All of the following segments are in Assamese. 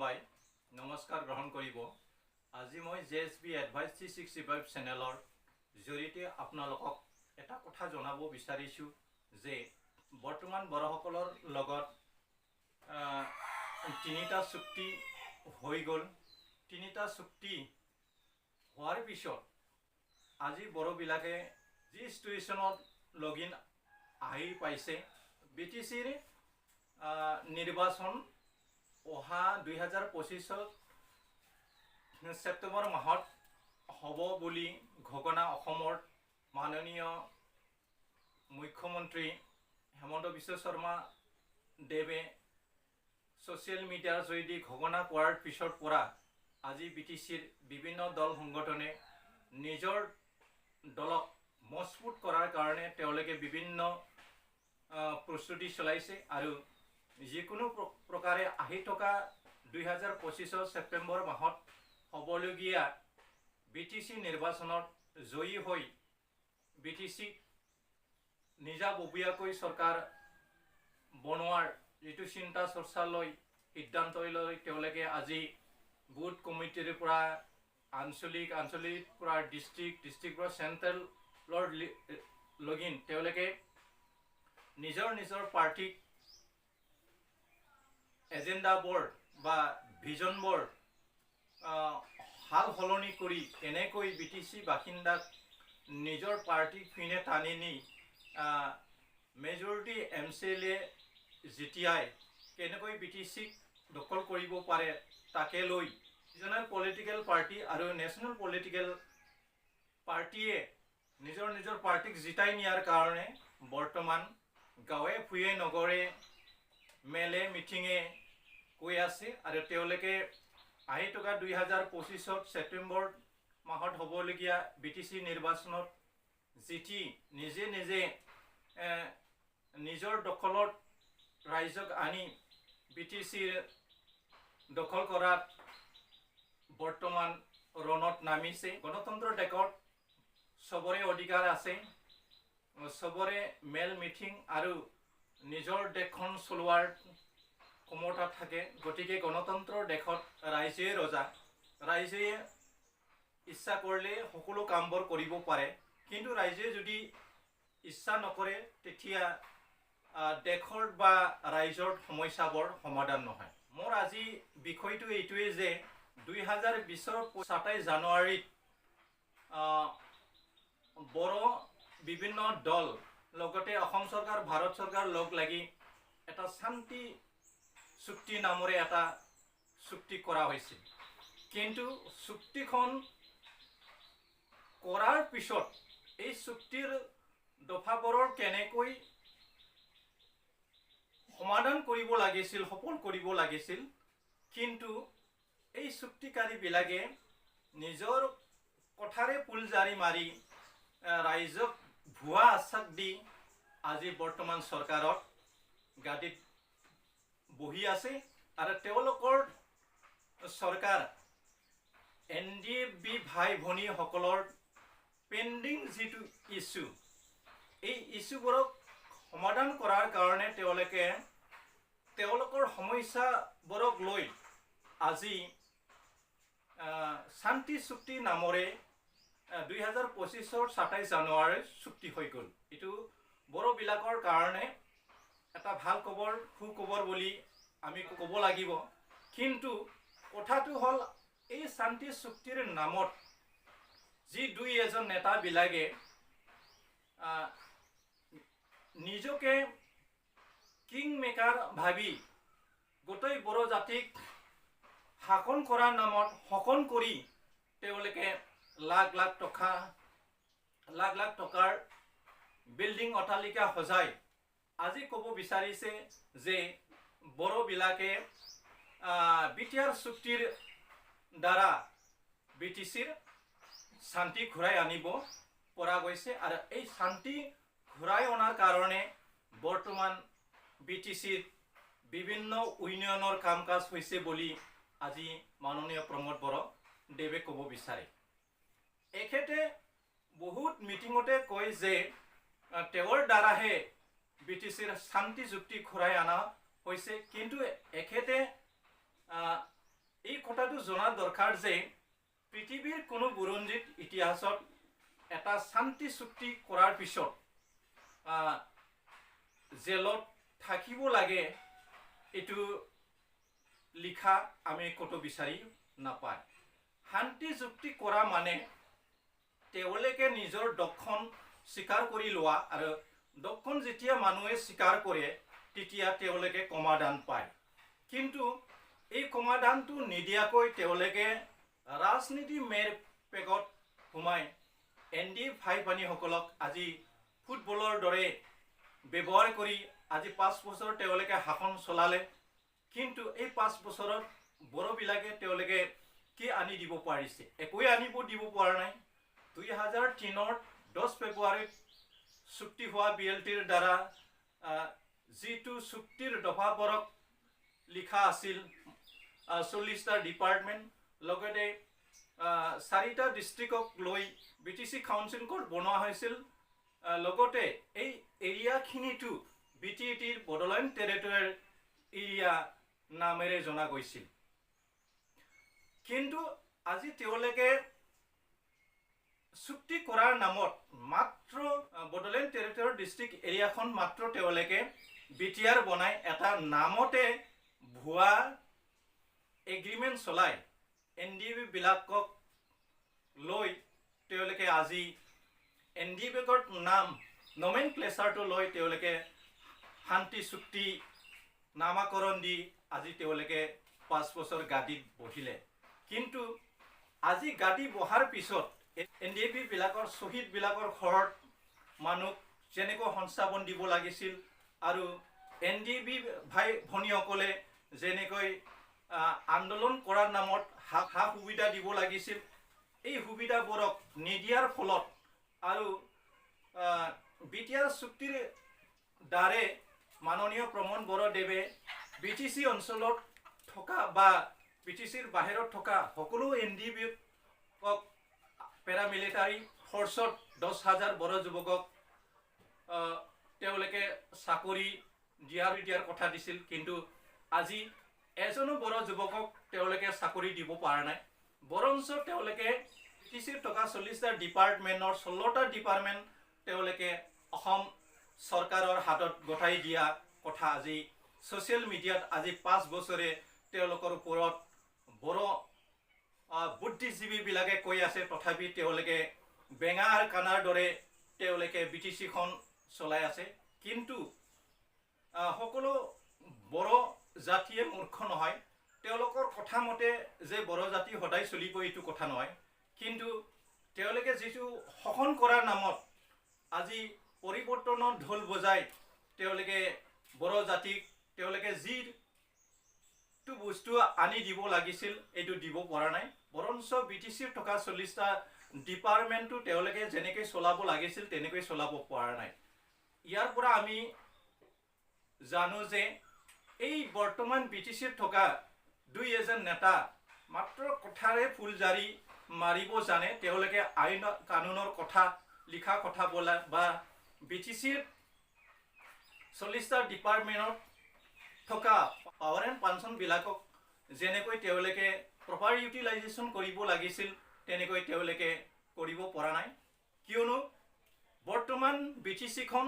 মৰমবাই নমস্কাৰ গ্ৰহণ কৰিব। আজি মই JSB এডভাইস 365 চেনেলৰ জৰিয়তে আপোনালোকক এটা কথা জনাব বিচাৰিছোঁ যে বৰ্তমান বড়োসকলৰ লগত তিনিটা চুক্তি হৈ গ'ল। তিনিটা চুক্তি হোৱাৰ পিছত আজি বড়োবিলাকে যি ছিটুৱেশ্যনত লগিন আহি পাইছে, BTCৰ নিৰ্বাচন অহা 2025 ছেপ্টেম্বৰ মাহত হ'ব বুলি ঘোষণা অসমৰ মাননীয় মুখ্যমন্ত্ৰী হেমন্ত বিশ্ব শৰ্মা দেৱে ছ'চিয়েল মিডিয়াৰ জৰিয়তে ঘোষণা কৰাৰ পিছৰ পৰা আজি BTCৰ বিভিন্ন দল সংগঠনে নিজৰ দলক মজবুত কৰাৰ কাৰণে তেওঁলোকে বিভিন্ন প্ৰস্তুতি চলাইছে আৰু যিকোনো প্ৰকাৰে আহি থকা 2025 ছেপ্টেম্বৰ মাহত হ'বলগীয়া BTC নিৰ্বাচনত জয়ী হৈ BTC নিজাববীয়াকৈ চৰকাৰ বনোৱাৰ যিটো চিন্তা চৰ্চা লৈ সিদ্ধান্ত লৈ তেওঁলোকে আজি বুথ কমিটিৰ পৰা আঞ্চলিক পৰা ডিষ্ট্ৰিক্ট পৰা চেণ্ট্ৰেলৰ লগিন তেওঁলোকে নিজৰ পাৰ্টিক এজেণ্ডাবোৰ বা ভিজনবোৰ হাল সলনি কৰি কেনেকৈ BTC বাসিন্দাক নিজৰ পাৰ্টিক পিনে টানি নি মেজৰিটি MCLA জিতিয়াই কেনেকৈ BTCক দখল কৰিব পাৰে তাকে লৈ ৰিজনেল পলিটিকেল পাৰ্টি আৰু নেশ্যনেল পলিটিকেল পাৰ্টিয়ে নিজৰ পাৰ্টিক জিতাই নিয়াৰ কাৰণে বৰ্তমান গাঁৱে ভূঞে নগৰে মেলে মিটিঙে কৈ আছে আৰু তেওঁলোকে আহি থকা 2025 ছেপ্টেম্বৰ মাহত হ'বলগীয়া BTC নিৰ্বাচনত জিতি নিজে নিজৰ দখলত ৰাইজক আনি BTCৰ দখল কৰাত বৰ্তমান ৰণত নামিছে। গণতন্ত্ৰৰ দেশত চবৰে অধিকাৰ আছে, চবৰে মেল মিটিং আৰু নিজৰ দেশখন চলোৱাৰ ক্ষমতা থাকে। গতিকে গণতন্ত্ৰৰ দেশত ৰাইজে ৰজা, ৰাইজে ইচ্ছা কৰিলে সকলো কামবোৰ কৰিব পাৰে, কিন্তু ৰাইজে যদি ইচ্ছা নকৰে তেতিয়া দেশৰ বা ৰাইজৰ সমস্যাবোৰ সমাধান নহয়। মোৰ আজি বিষয়টো এইটোৱে যে 2020 27 জানুৱাৰীত বড়ো বিভিন্ন দল লগতে অসম চৰকাৰ ভাৰত চৰকাৰ লগ লাগি এটা শান্তি চুক্তি নামেৰে এটা চুক্তি কৰা হৈছিল, কিন্তু চুক্তিখন কৰাৰ পিছত এই চুক্তিৰ দফাবোৰৰ কেনেকৈ সমাধান কৰিব লাগিছিল, সফল কৰিব লাগিছিল, কিন্তু এই চুক্তিকাৰীবিলাকে নিজৰ কথাৰে ফুলজাৰি মাৰি ৰাইজক ভুৱা আশ্বাস দি আজি বৰ্তমান চৰকাৰত গাদীত বহি আছে আৰু তেওঁলোকৰ চৰকাৰ NDB ভাই ভনীসকলৰ পেণ্ডিং যিটো ইছ্যু, এই ইছ্যুবোৰক সমাধান কৰাৰ কাৰণে তেওঁলোকে তেওঁলোকৰ সমস্যাবোৰক লৈ আজি শান্তি চুক্তি নামেৰে 2025 27 জানুৱাৰীৰ চুক্তি হৈ গ'ল। এইটো বড়োবিলাকৰ কাৰণে এটা ভাল খবৰ, সুখবৰ বুলি আমি ক'ব লাগিব। কিন্তু কথাটো হ'ল এই শান্তি চুক্তিৰ নামত যি দুই এজন নেতাবিলাকে নিজকে কিং মেকাৰ ভাবি গোটেই বড়ো জাতিক শাসন কৰাৰ নামত শোষণ কৰি তেওঁলোকে লাখ লাখ টকাৰ বিল্ডিং অট্টালিকা সজাই আজি ক'ব বিচাৰিছে যে বড়োবিলাকে BTR চুক্তিৰ দ্বাৰা BTCৰ শান্তি ঘূৰাই আনিব পৰা গৈছে আৰু এই শান্তি ঘূৰাই অনাৰ কাৰণে বৰ্তমান BTCৰ বিভিন্ন উন্নয়নৰ কাম কাজ হৈছে বুলি আজি মাননীয় প্ৰমোদ বড়ো দেৱে ক'ব বিচাৰে। এখেতে বহুত মিটিঙতে কয় যে তেওঁৰ দ্বাৰাহে BTCৰ শান্তি চুক্তি ঘূৰাই অনা হৈছে, কিন্তু এখেতে কথাটো জনা দৰকাৰ যে পৃথিৱীৰ কোনো বুৰঞ্জীত ইতিহাসত এটা শান্তি চুক্তি কৰাৰ পিছত জেলত থাকিব লাগে এইটো লিখা আমি কতো বিচাৰি নাপায়। শান্তি চুক্তি কৰা মানে তেওঁলোকে নিজৰ দক্ষণ স্বীকাৰ কৰি লোৱা, আৰু দক্ষণ যেতিয়া মানুহে স্বীকাৰ কৰে তেতিয়া তেওঁলোকে সমাধান পায়। কিন্তু এই সমাধানটো নিদিয়াকৈ তেওঁলোকে ৰাজনীতি মেৰ পেগত সোমাই ND ভাই ভনীসকলক আজি ফুটবলৰ দৰে ব্যৱহাৰ কৰি আজি 5 বছৰ তেওঁলোকে শাসন চলালে। কিন্তু এই 5 বছৰত বড়োবিলাকে তেওঁলোকে কি আনি দিব পাৰিছে? একোৱে আনিব দিব পৰা নাই। 2003 10 ফেব্ৰুৱাৰীত চুক্তি হোৱা BLTৰ দ্বাৰা যিটো চুক্তিৰ দফাবোৰক লিখা আছিল 40টা ডিপাৰ্টমেণ্ট, লগতে 4টা ডিষ্ট্ৰিক্টক লৈ BTC কাউন্সিল কোড বনোৱা হৈছিল। লগতে এই এৰিয়াখিনিটো BTTৰ বড়োলেণ্ড টেৰিটৰিয়েল এৰিয়া নামেৰে জনা গৈছিল। কিন্তু আজি তেওঁলোকে চুক্তি কৰাৰ নামত মাত্ৰ বড়োলেণ্ড টেৰিটৰিয়েল ডিষ্ট্ৰিক্ট এৰিয়াখন মাত্ৰ তেওঁলোকে BTR বনাই এটা নামতে ভুৱা এগ্ৰিমেণ্ট চলাই NDB বিলাকক লৈ তেওঁলোকে আজি NDBৰ নাম নমেনক্লেচাৰটো লৈ তেওঁলোকে শান্তি চুক্তি নামাকৰণ দি আজি তেওঁলোকে 5 বছৰ গাদীত বহিলে। কিন্তু আজি গাদী বহাৰ পিছত NDB বিলাকৰ শ্বহীদ বিলাকৰ ঘৰত মানুহ যেনেকৈ সংস্থাপন দিব লাগিছিল আৰু NDB ভাই ভনীসকলে যেনেকৈ আন্দোলন কৰাৰ নামত সা সুবিধা দিব লাগিছিল, এই সুবিধাবোৰক নিদিয়াৰ ফলত আৰু BTR চুক্তিৰ দ্বাৰে মাননীয় প্ৰমোদ বড়োদেৱে BTC অঞ্চলত থকা বা BTCৰ বাহিৰত থকা সকলো NDBক পেৰামিলিটাৰী ফৰ্চত 10,000 বড়ো যুৱকক তেওঁলোকে চাকৰি দিয়াৰ কথা দিছিল। কিন্তু আজি এজনো বড়ো যুৱকক তেওঁলোকে চাকৰি দিব পৰা নাই। বৰঞ্চ তেওঁলোকে BTCৰ থকা 40টা ডিপাৰ্টমেণ্টৰ 16টা ডিপাৰ্টমেণ্ট তেওঁলোকে অসম চৰকাৰৰ হাতত গতাই দিয়া কথা আজি ছ'চিয়েল মিডিয়াত আজি 5 বছৰে তেওঁলোকৰ ওপৰত বড়ো বুদ্ধিজীৱীবিলাকে কৈ আছে। তথাপি তেওঁলোকে বেঙা আৰু কাণাৰ দৰে তেওঁলোকে BTCখন চলাই আছে। কিন্তু সকলো বড়ো জাতিয়ে মূৰ্খ নহয়। তেওঁলোকৰ কথা মতে যে বড়ো জাতি সদায় চলিব এইটো কথা নহয়। কিন্তু তেওঁলোকে যিটো শোষণ কৰাৰ নামত আজি পৰিৱৰ্তনৰ ঢোল বজাই তেওঁলোকে বড়ো জাতিক তেওঁলোকে যিটো বস্তু আনি দিব লাগিছিল এইটো দিব পৰা নাই। বৰঞ্চ BTCৰ থকা 40টা ডিপাৰ্টমেণ্টটো তেওঁলোকে যেনেকৈ চলাব লাগিছিল তেনেকৈ চলাব পৰা নাই। ইয়াৰ পৰা আমি জানো যে এই বৰ্তমান BTCৰ থকা 2-এজন নেতা মাত্ৰ কথাৰে ফুলজাৰি মাৰিব জানে। তেওঁলোকে আইন কানুনৰ কথা লিখা কথা বলা বা BTCৰ 40টা ডিপাৰ্টমেণ্টত থকা পাৱাৰ এণ্ড পেঞ্চনবিলাকক যেনেকৈ তেওঁলোকে প্ৰপাৰ ইউটিলাইজেশ্যন কৰিব লাগিছিল তেনেকৈ তেওঁলোকে কৰিব পৰা নাই। কিয়নো বৰ্তমান BTCখন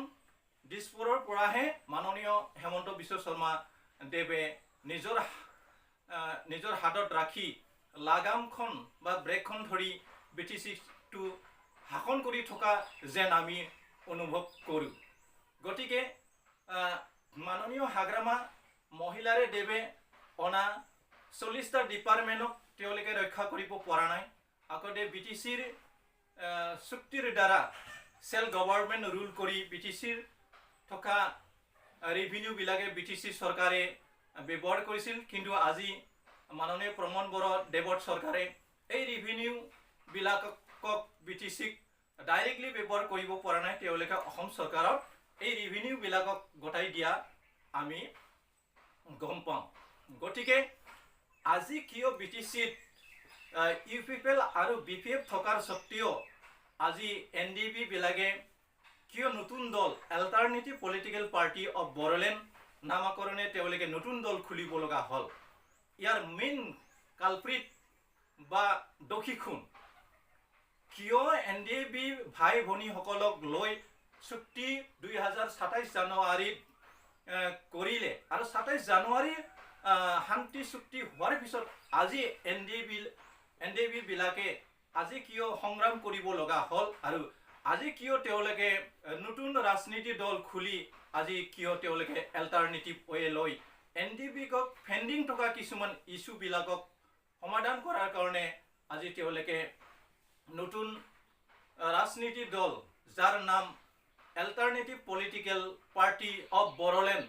দিছপুৰৰ পৰাহে মাননীয় হেমন্ত বিশ্ব শৰ্মা দেৱে নিজৰ হাতত ৰাখি লাগামখন বা ব্ৰেকখন ধৰি BTCটো শাসন কৰি থকা যেন আমি অনুভৱ কৰোঁ। গতিকে মাননীয় হাগ্ৰামা মহিলাৰে দেৱে অনা 40টা ডিপাৰ্টমেণ্টক তেওঁলোকে ৰক্ষা কৰিব পৰা নাই। আগতে BTCৰ চুক্তিৰ দ্বাৰা চেল্ফ গভৰ্ণমেণ্ট ৰুল কৰি BTCৰ থকা ৰেভিনিউবিলাকে BTC চৰকাৰে ব্যৱহাৰ কৰিছিল। কিন্তু আজি মাননীয় প্ৰমোদ বড়োদেৱৰ চৰকাৰে এই ৰেভিনিউবিলাকক BTCক ডাইৰেক্টলি ব্যৱহাৰ কৰিব পৰা নাই। তেওঁলোকে অসম চৰকাৰক এই ৰেভিনিউবিলাকক গতাই দিয়া আমি গম পাওঁ। গতিকে আজি কিয় BTCত UPPL আৰু BPF থকাৰ স্বত্তেও আজি NDB বিলাকে কিয় নতুন দল এল্টাৰনেটিভ পলিটিকেল পাৰ্টি অফ বড়োলেণ্ড নামাকৰণে তেওঁলোকে নতুন দল খুলিব লগা হ'ল? ইয়াৰ মেইন কালপ্ৰিট বা দোষী খুন কিয় NDB ভাই ভনীসকলক লৈ চুক্তি 2027 জানুৱাৰীত কৰিলে আৰু 27 জানুৱাৰী শান্তি চুক্তি হোৱাৰ পিছত আজি NDB বিলাকে আজি কিয় সংগ্ৰাম কৰিব লগা হ'ল আৰু আজি কিয় তেওঁলোকে নতুন ৰাজনীতি দল খুলি আজি কিয় তেওঁলোকে এল্টাৰনেটিভ ৱে লৈ NDB-ক ফেণ্ডিং থকা কিছুমান ইছ্যুবিলাকক সমাধান কৰাৰ কাৰণে আজি তেওঁলোকে নতুন ৰাজনীতি দল যাৰ নাম এল্টাৰনেটিভ পলিটিকেল পাৰ্টি অফ বড়োলেণ্ড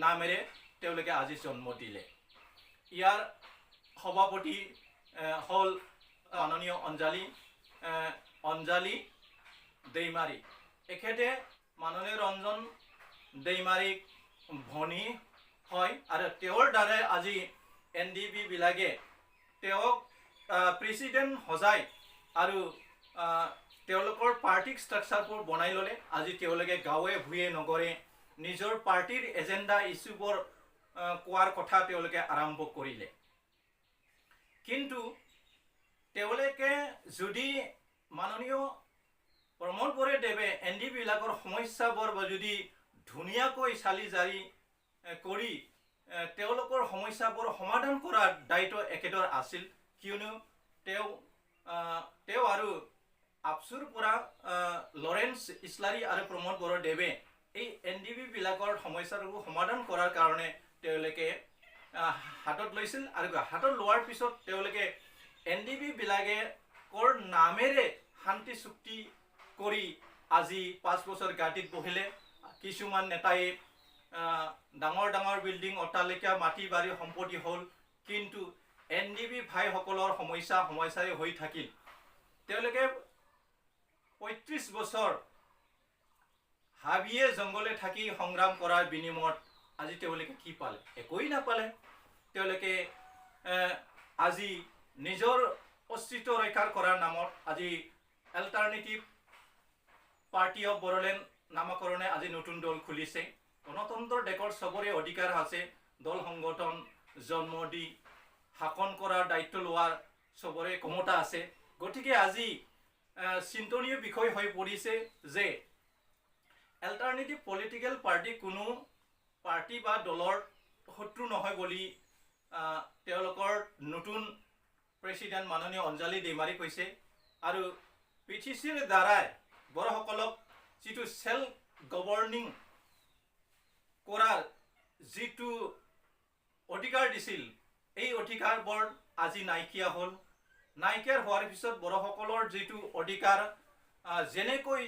নামেৰে তেওঁলোকে আজি জন্ম দিলে। ইয়াৰ সভাপতি হ'ল মাননীয় অঞ্জালি দৈমাৰী। এখেতে মাননীয় ৰঞ্জন দৈমাৰীক ভনী হয় আৰু তেওঁৰ দ্বাৰাই আজি NDB বিলাকে তেওঁক প্ৰেচিডেণ্ট সজাই আৰু তেওঁলোকৰ পাৰ্টিক ষ্ট্ৰাকচাৰবোৰ বনাই ল'লে। আজি তেওঁলোকে গাঁৱে ভূঞে নগৰে নিজৰ পাৰ্টিৰ এজেণ্ডা ইছ্যুবোৰ কোৱাৰ কথা তেওঁলোকে আৰম্ভ কৰিলে। কিন্তু তেওঁলোকে যদি মাননীয় প্ৰমোদ বৰদেৱে NDB বিলাকৰ সমস্যাবোৰ যদি ধুনীয়াকৈ চালি জাৰি কৰি তেওঁলোকৰ সমস্যাবোৰ সমাধান কৰাৰ দায়িত্ব একেদৰ আছিল, কিয়নো তেওঁ আৰু আপচুৰ পৰা লৰেন্স ইছলাৰী আৰু প্ৰমোদ বৰদেৱে এই NDB বিলাকৰ সমস্যাবোৰ সমাধান কৰাৰ কাৰণে তেওঁলোকে হাতত লৈছিল আৰু হাতত লোৱাৰ পিছত তেওঁলোকে NDB বিলাকে কৰ নামেৰে শান্তি চুক্তি কৰি আজি 5 বছৰ গাদীত বহিলে। কিছুমান নেতাই ডাঙৰ ডাঙৰ বিল্ডিং অট্টালিকা মাটি বাৰী সম্পত্তি হ'ল, কিন্তু NDB ভাইসকলৰ সমস্যাই হৈ থাকিল। তেওঁলোকে 35 বছৰ হাবিয়ে জংঘলে থাকি সংগ্ৰাম কৰাৰ বিনিময়ত আজি তেওঁলোকে কি পালে? একোৱেই নাপালে। তেওঁলোকে আজি নিজৰ অস্তিত্ব ৰক্ষা কৰাৰ নামত আজি এল্টাৰনেটিভ পাৰ্টি অফ বড়োলেণ্ড নামকৰণে আজি নতুন দল খুলিছে। গণতন্ত্ৰৰ দেশৰ চবৰে অধিকাৰ আছে, দল সংগঠন জন্ম দি শাসন কৰাৰ দায়িত্ব লোৱাৰ চবৰে ক্ষমতা আছে। গতিকে আজি চিন্তনীয় বিষয় হৈ পৰিছে যে এল্টাৰনেটিভ পলিটিকেল পাৰ্টি কোনো পাৰ্টি বা দলৰ শত্ৰু নহয় বুলি তেওঁলোকৰ নতুন প্ৰেচিডেণ্ট মাননীয় অঞ্জালি দৈমাৰী কৈছে। আৰু BTCৰ দ্বাৰাই বড়োসকলক যিটো সেল্ফ গভৰ্নিং কৰাৰ যিটো অধিকাৰ দিছিল, এই অধিকাৰবোৰ আজি নাইকিয়া হ'ল। নাইকিয়া হোৱাৰ পিছত বড়োসকলৰ যিটো অধিকাৰ যেনেকৈ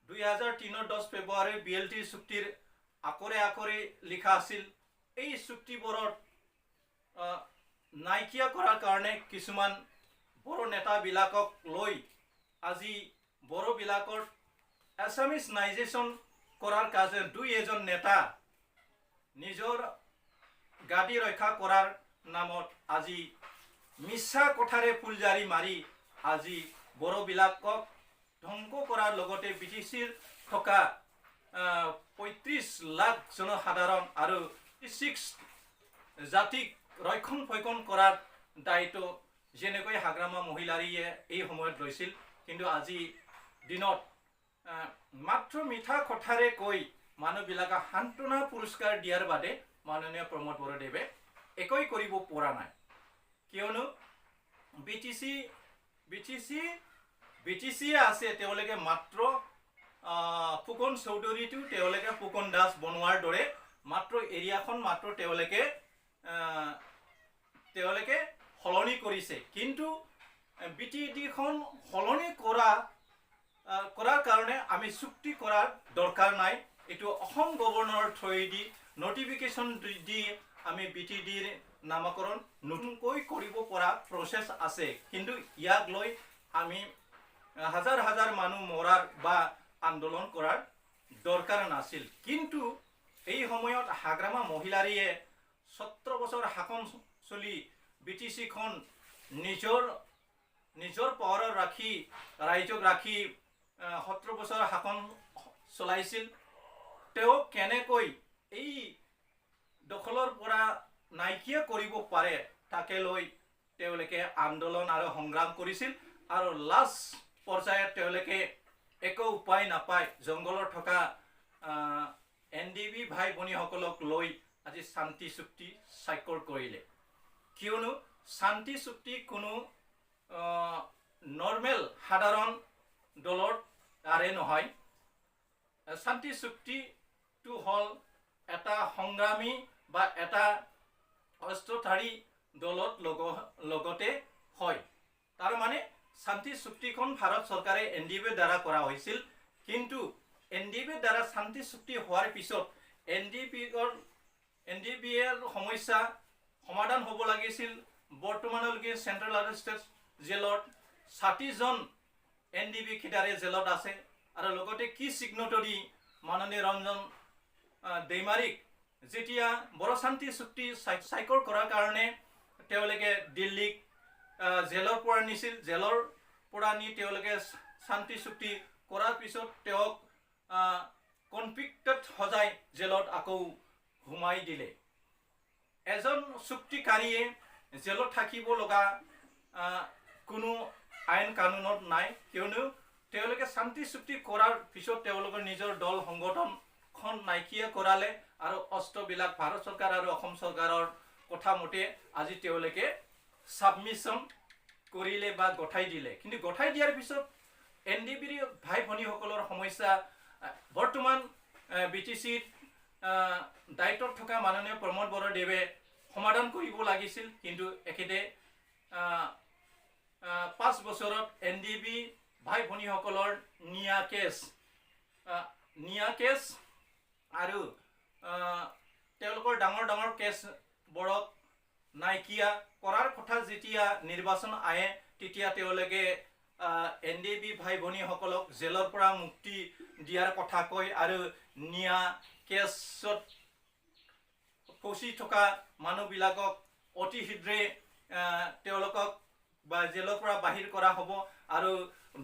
2003 10 ফেব্ৰুৱাৰী BLT চুক্তিৰ আকৰে লিখা আছিল, এই চুক্তিবোৰত নাইকিয়া কৰাৰ কাৰণে কিছুমান বড়ো নেতাবিলাকক লৈ আজি বড়োবিলাকৰ এছামিজনাইজেশ্যন কৰাৰ কাৰণে 2-এজন নেতা নিজৰ গাদী ৰক্ষা কৰাৰ নামত আজি মিছা কথাৰে ফুলজাৰি মাৰি আজি বড়োবিলাকক ধ্বংস কৰাৰ লগতে BTCৰ থকা 35 লাখ জনসাধাৰণ আৰু 6 জাতিক ৰক্ষণ কৰাৰ দায়িত্ব যেনেকৈ হাগ্ৰামা মহিলাৰীয়ে এই সময়ত লৈছিল। কিন্তু আজি দিনত মাত্ৰ মিঠা কথাৰে কৈ মানুহবিলাকক সান্তনা পুৰস্কাৰ দিয়াৰ বাদে মাননীয় প্ৰমোদ বৰদেৱে একোই কৰিব পৰা নাই। কিয়নো BTC আছে, তেওঁলোকে মাত্ৰ ফুকন চৌধুৰীটো তেওঁলোকে ফুকন দাস বনোৱাৰ দৰে মাত্ৰ এৰিয়াখন মাত্ৰ তেওঁলোকে সলনি কৰিছে। কিন্তু BTDখন সলনি কৰাৰ কাৰণে আমি চুক্তি কৰাৰ দৰকাৰ নাই। এইটো অসম গভৰ্ণৰৰ থ্ৰুৱেদি নটিফিকেশ্যন দি আমি BTDৰ নামকৰণ নতুনকৈ কৰিব পৰা প্ৰচেছ আছে। কিন্তু ইয়াক লৈ আমি হাজাৰ হাজাৰ মানুহ মৰাৰ বা আন্দোলন কৰাৰ দৰকাৰ নাছিল। কিন্তু এই সময়ত হাগ্ৰামা মহিলাৰীয়ে 17 বছৰ শাসন চলি BTCখন নিজৰ পাৱাৰত ৰাখি ৰাইজক ৰাখি 17 বছৰ শাসন চলাইছিল। তেওঁ কেনেকৈ এই দখলৰ পৰা নাইকিয়া কৰিব পাৰে তাকে লৈ তেওঁলোকে আন্দোলন আৰু সংগ্ৰাম কৰিছিল আৰু লাষ্ট পৰ্যায়ত তেওঁলোকে একো উপায় নাপায় জংঘলত থকা NDB ভাই ভনীসকলক লৈ আজি শান্তি চুক্তি স্বাক্ষৰ কৰিলে কিয়নো শান্তি চুক্তি কোনো নৰ্মেল সাধাৰণ দলৰ দ্বাৰে নহয় শান্তি চুক্তিটো হ'ল এটা সংগ্ৰামী বা এটা অস্ত্ৰধাৰী দলত লগতে হয় তাৰ মানে শান্তি চুক্তিখন ভাৰত চৰকাৰে NDB দ্বাৰা কৰা হৈছিল কিন্তু NDB দ্বাৰা শান্তি চুক্তি হোৱাৰ পিছত NDBৰ সমস্যা সমাধান হ'ব লাগিছিল বৰ্তমানলৈকে চেন্ট্ৰেল এৰেষ্টেড জেলত 60 জন NDB খিদাৰে জেলত আছে আৰু লগতে কি সিগনেটৰী মাননীয় ৰঞ্জন দৈমাৰীক যেতিয়া বড়ো শান্তি চুক্তি স্বাক্ষৰ কৰাৰ কাৰণে তেওঁলোকে দিল্লীক জেলৰ পৰা নিছিল জেলৰ পৰা নি তেওঁলোকে শান্তি চুক্তি কৰাৰ পিছত তেওঁক কনভিক্টেড সজাই জেলত আকৌ ঘুমাই দিলে এজন চুক্তিকাৰীয়ে জেলত থাকিব লগা কোনো আইন কানুনত নাই কিয়নো তেওঁলোকে শান্তি চুক্তি কৰাৰ পিছত তেওঁলোকৰ নিজৰ দল সংগঠনখন নাইকিয়া কৰালে আৰু অস্ত্ৰবিলাক ভাৰত চৰকাৰ আৰু অসম চৰকাৰৰ কথা মতে আজি তেওঁলোকে সাবমিশন কৰিলে বা গঠাই দিলে কিন্তু গঠাই দিয়াৰ পিছত NDB ভাই ভনীসকলৰ সমস্যা বৰ্তমান BTCৰ দায়িত্বত থকা মাননীয় প্ৰমোদ বৰদেৱে সমাধান কৰিব লাগিছিল কিন্তু একেতে 5 বছৰত NDB ভাই ভনীসকলৰ নিয়া কেছ আৰু তেওঁলোকৰ ডাঙৰ ডাঙৰ কেছ বৰক নাইকিয়া কৰাৰ কথা যেতিয়া নিৰ্বাচন আহে তেতিয়া তেওঁলোকে NDB ভাই ভনীসকলক জেলৰ পৰা মুক্তি দিয়াৰ কথা কয় আৰু নিয়া কেছত ফচি থকা মানুহবিলাকক অতি শীঘ্ৰে তেওঁলোকক বা জেলৰ পৰা বাহিৰ কৰা হ'ব আৰু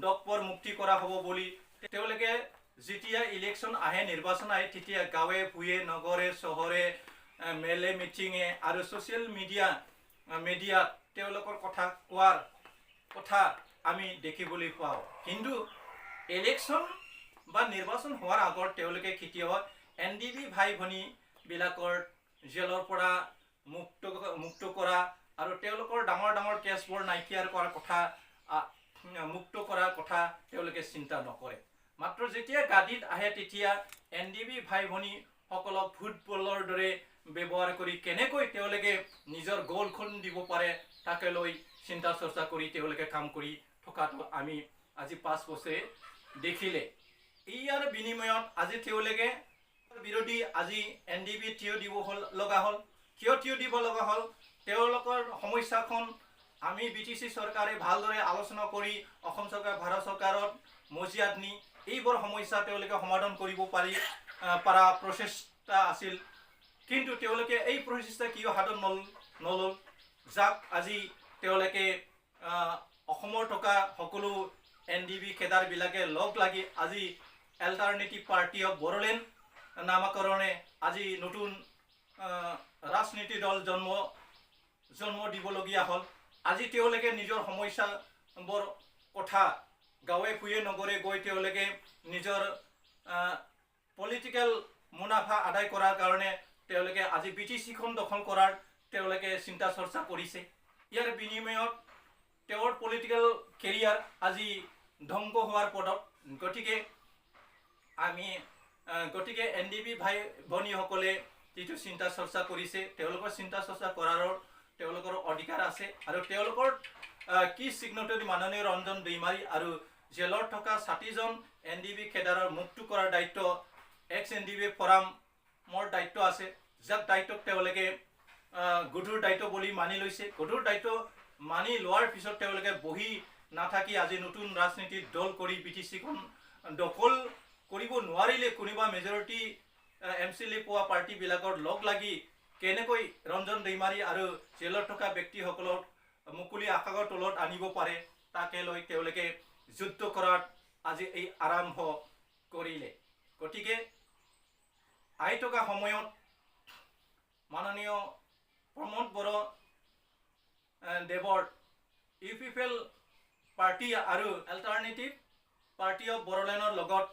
ডকপৰ মুক্তি কৰা হ'ব বুলি তেওঁলোকে যেতিয়া ইলেকশ্যন আহে নিৰ্বাচন আহে তেতিয়া গাঁৱে ভূঞে নগৰে চহৰে মেলে মিটিঙে আৰু ছ'চিয়েল মিডিয়াত তেওঁলোকৰ কথা কোৱাৰ কথা আমি দেখিবলৈ পাওঁ কিন্তু ইলেকশ্যন বা নিৰ্বাচন হোৱাৰ আগত তেওঁলোকে কেতিয়াও NDB ভাই ভনীবিলাকৰ জেলৰ পৰা মুক্ত কৰা আৰু তেওঁলোকৰ ডাঙৰ ডাঙৰ কেছবোৰ নাইকিয়া কৰাৰ কথা মুক্ত কৰাৰ কথা তেওঁলোকে চিন্তা নকৰে মাত্ৰ যেতিয়া গাদীত আহে তেতিয়া NDB ভাই ভনীসকলক ফুটবলৰ দৰে ব্যৱহাৰ কৰি কেনেকৈ তেওঁলোকে নিজৰ গ'লখন দিব পাৰে তাকে লৈ চিন্তা চৰ্চা কৰি তেওঁলোকে কাম কৰি থকাটো আমি আজি 5 বছৰে দেখিলে ইয়াৰ বিনিময়ত আজি তেওঁলোকে বিৰোধী আজি NDB থিয় দিব লগা হ'ল কিয় থিয় দিব লগা হ'ল তেওঁলোকৰ সমস্যাখন আমি BTC চৰকাৰে ভালদৰে আলোচনা কৰি অসম চৰকাৰ ভাৰত চৰকাৰত মজিয়াত নি এইবোৰ সমস্যা তেওঁলোকে সমাধান কৰিব পাৰা প্ৰচেষ্টা আছিল কিন্তু তেওঁলোকে এই প্ৰচেষ্টা কিয় হাতত নল'ল যাক আজি তেওঁলোকে অসমৰ থকা সকলো NDB কেডাৰবিলাকে লগ লাগি আজি এল্টাৰনেটিভ পাৰ্টি অফ বড়োলেণ্ড নামকৰণে আজি নতুন ৰাজনীতি দল জন্ম দিবলগীয়া হ'ল আজি তেওঁলোকে নিজৰ সমস্যাবোৰ কথা গাঁৱে ভূঞে নগৰে গৈ তেওঁলোকে নিজৰ পলিটিকেল মুনাফা আদায় কৰাৰ কাৰণে তেওঁলোকে আজি BTCখন দখল কৰাৰ তেওঁলোকে চিন্তা চৰ্চা কৰিছে ইয়াৰ বিনিময়ত তেওঁৰ পলিটিকেল কেৰিয়াৰ আজি ধ্বংস হোৱাৰ পদত গতিকে NDB ভাই ভনীসকলে যিটো চিন্তা চৰ্চা কৰিছে তেওঁলোকৰ চিন্তা চৰ্চা কৰাৰ তেওঁলোকৰ অধিকাৰ আছে আৰু তেওঁলোকৰ কি সিগনেটৰী মাননীয় ৰঞ্জন দৈমাৰী আৰু জেলত থকা 60 জন NDB কেডাৰৰ মুক্ত কৰাৰ দায়িত্ব NDB ফৰামৰ দায়িত্ব আছে যাক দায়িত্বক তেওঁলোকে গধুৰ দায়িত্ব বুলি মানি লৈছে গধুৰ দায়িত্ব মানি লোৱাৰ পিছত তেওঁলোকে বহি নাথাকি আজি নতুন ৰাজনীতিৰ দল কৰি BTCখন দখল কৰিব নোৱাৰিলে কোনোবা মেজৰিটি MCLA পোৱা পাৰ্টিবিলাকৰ লগ লাগি কেনেকৈ ৰঞ্জন দৈমাৰী আৰু জেলত থকা ব্যক্তিসকলক মুকলি আকাশৰ তলত আনিব পাৰে তাকে লৈ তেওঁলোকে যুদ্ধ কৰাত আজি এই আৰম্ভ কৰিলে গতিকে আহি থকা সময়ত মাননীয় প্ৰমোদ বড়ো দেৱৰ ইউপিপিএল পাৰ্টি আৰু এল্টাৰনেটিভ পাৰ্টি অফ বড়োলেণ্ডৰ লগত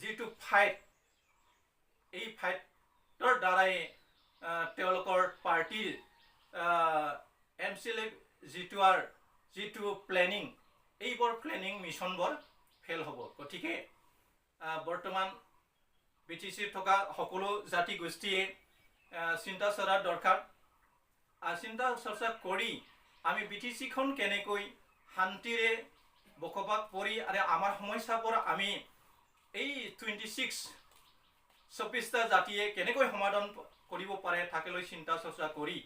যিটো ফাইট, এই ফাইটৰ দ্বাৰাই তেওঁলোকৰ পাৰ্টিৰ MCLA যিটো প্লেনিং, এইবোৰ প্লেনিং মিছনবোৰ ফেল হ'ব। গতিকে বৰ্তমান BTC থকা সকলো জাতি গোষ্ঠীয়ে চিন্তা চৰ্চাৰ দৰকাৰ। চিন্তা চৰ্চা কৰি আমি BTCখন কেনেকৈ শান্তিৰে বসবাস কৰি আৰু আমাৰ সমস্যাবোৰ আমি এই 24টা জাতিয়ে কেনেকৈ সমাধান কৰিব পাৰে তাকেলৈ চিন্তা চৰ্চা কৰি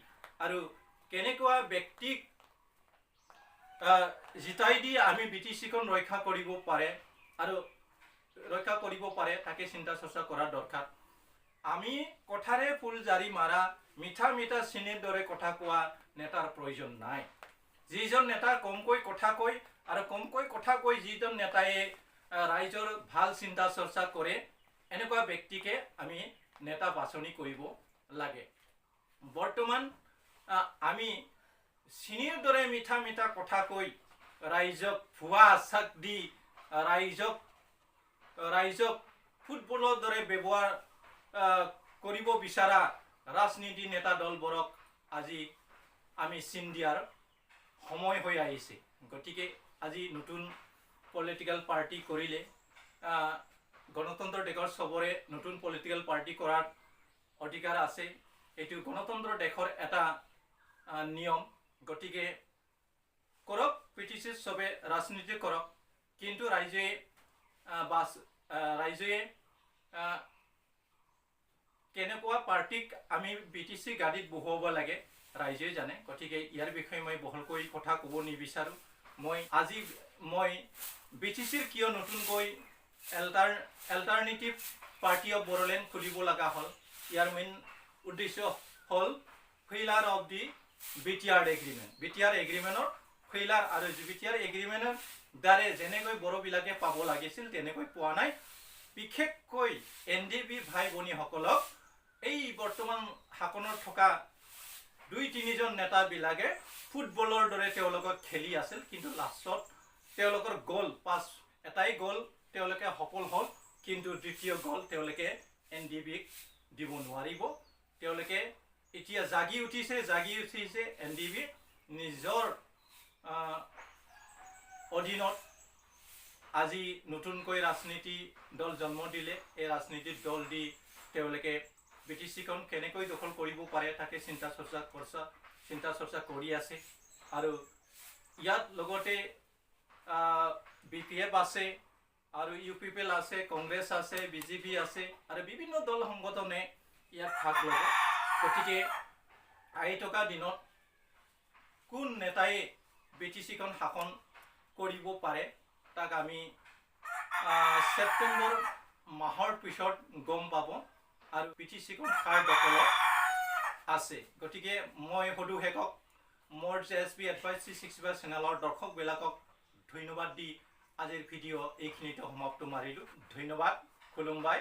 আৰু কেনেকুৱা ব্যক্তিক জিতাই দি আমি BTCখন ৰক্ষা কৰিব পাৰে তাকে চিন্তা চৰ্চা কৰাৰ দৰকাৰ। আমি কথাৰে ফুল জাৰি মাৰা মিঠা মিঠা চিনিৰ দৰে কথা কোৱা নেতাৰ প্ৰয়োজন নাই। যিজন নেতা কমকৈ কথা কয় আৰু কমকৈ কথা কৈ যিজন নেতায়ে ৰাইজৰ ভাল চিন্তা চৰ্চা কৰে, এনেকুৱা ব্যক্তিকে আমি নেতা বাছনি কৰিব লাগে। বৰ্তমান আমি চিনিৰ দৰে মিঠা মিঠা কথা কৈ ৰাইজক ভুৱা আশ্বাস দি ৰাইজক ফুটবলৰ দৰে ব্যৱহাৰ কৰিব বিচৰা ৰাজনীতি নেতা দলবোৰক আজি আমি চিন দিয়াৰ সময় হৈ আহিছে। গতিকে আজি নতুন পলিটিকেল পাৰ্টি কৰিলে গণতন্ত্ৰ দেশৰ চবৰে নতুন পলিটিকেল পাৰ্টি কৰাৰ অধিকাৰ আছে। এইটো গণতন্ত্ৰ দেশৰ এটা নিয়ম। গতিকে কৰক, BTC চবে ৰাজনীতি কৰক, কিন্তু ৰাইজে কেনেকুৱা পাৰ্টিক আমি BTC গাড়ীত বহুৱাব লাগে ৰাইজে জানে। গতিকে ইয়াৰ বিষয়ে মই বহলকৈ কথা ক'ব নিবিচাৰোঁ। মই BTCৰ কিয় নতুনকৈ এল্টাৰনেটিভ পাৰ্টি অফ বড়োলেণ্ড খুলিব লগা হ'ল, ইয়াৰ মেইন উদ্দেশ্য হ'ল failure of the BTR agreement. BTR এগ্ৰিমেণ্টৰ ফেইলাৰ আৰু BTR এগ্ৰিমেণ্টৰ দ্বাৰা যেনেকৈ বড়োবিলাকে পাব লাগিছিল তেনেকৈ পোৱা নাই। বিশেষকৈ NDB ভাই ভনীসকলক এই বৰ্তমান শাসনত থকা 2-3জন নেতাবিলাকে ফুটবলৰ দৰে তেওঁলোকক খেলি আছিল, কিন্তু লাষ্টত তেওঁলোকৰ গ'ল এটাই গ'ল তেওঁলোকে সফল হ'ল, কিন্তু দ্বিতীয় গ'ল তেওঁলোকে NDBক দিব নোৱাৰিব। তেওঁলোকে এতিয়া জাগি উঠিছে NDB নিজৰ অধীনত আজি নতুনকৈ ৰাজনীতি দল জন্ম দিলে। এই ৰাজনীতি দল দি তেওঁলোকে BTCখন কেনেকৈ দখল কৰিব পাৰে তাকে চিন্তা চৰ্চা কৰি আছে। আৰু ইয়াত লগতে BPF আছে আৰু UPPL আছে, কংগ্ৰেছ আছে, BJP আছে আৰু বিভিন্ন দল সংগঠনে ইয়াত ভাগ ল'ব। গতিকে আহি থকা দিনত কোন নেতাই BTCখন শাসন কৰিব পাৰে তাক আমি ছেপ্টেম্বৰ মাহৰ পিছত গম পাব আৰু BTCখন কাৰ দখলত আছে। গতিকে মই সদুশেষক মোৰ JSB এডভাইচ 365 চেনেলৰ দৰ্শকবিলাকক ধন্যবাদ দি আজিৰ ভিডিঅ' এইখিনিতে সমাপ্ত মাৰিলোঁ। ধন্যবাদ, খুলুমবাই।